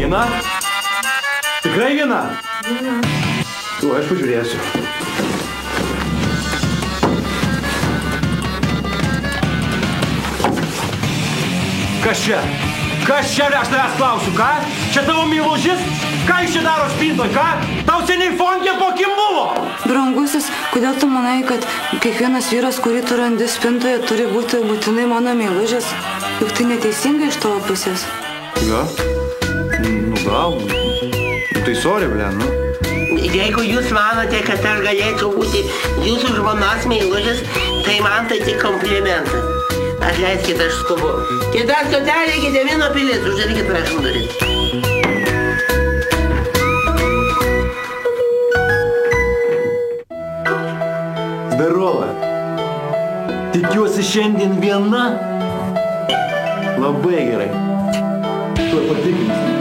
Viena? Tikrai viena? Viena. Tu, aš pažiūrėsiu. Kas čia? Kas čia, aš tavęs klausiu, ką? Čia tavo meilužis? Ką jis čia daro spintoj, ką? Tau seniai fonkė po kim buvo? Brangusis, kodėl tu manai, kad kiekvienas vyras, kurį tu randi spintoje, turi būti būtinai mano meilužis? Juk tai neteisinga iš tavo pusės. Ja? Nu gal. Tai sorry, blen, nu. Jeigu jūs manote, kad aš galėčiau būti jūsų žmonos meilužis, tai man tai tik komplimentas. Atleiskit, aš skubu. Kita stotelė, Gedimino pilis, uždarykit prašom duris. Zdarova. Tikiuosi šiandien viena? Labai gerai. Tuo patikrinsim.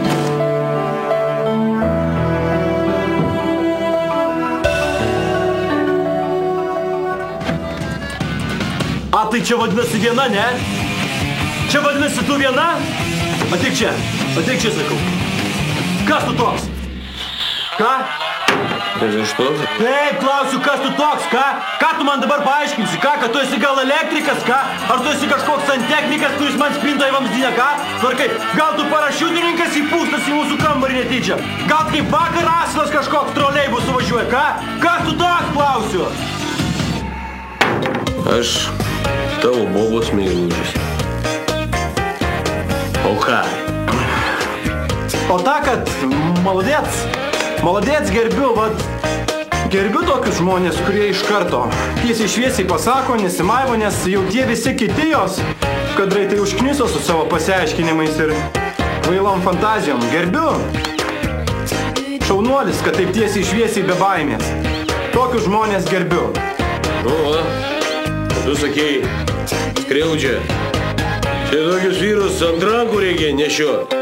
A, tai čia vadinasi viena, ne? Čia vadinasi tu viena? Ateik čia, sakau. Kas tu toks? Ką? Tai iš to? Taip, klausiu, kas tu toks, ką? Ką tu man dabar paaiškinsi, ką? Kad tu esi gal elektrikas, ką? Ar tu esi kažkoks santechnikas, kuris man spinta į vamzdynę, ką? Tvarkai, gal tu parašiutininkas įpūstas į mūsų kambarį netyčia? Gal kaip vakar asilas kažkoks troleibus suvažiuoja, ką? Kas tu toks, klausiu? Aš tavo bobos meilužis. O ką? O ta, kad Молодец, gerbiu, gerbiu tokius žmonės, kurie iš karto tiesiai šviesiai pasako, nesimaivo, nes jau tie visi kiti jos, kad greitai užkniso su savo pasiaiškinimais ir kvailom fantazijom. Gerbiu. Šaunuolis, kad taip tiesiai šviesiai be baimės. Tokius žmonės gerbiu. Nu, va, tu sakei, skriaudžia. Čia tokius vyrus ant rankų reikia nešiot.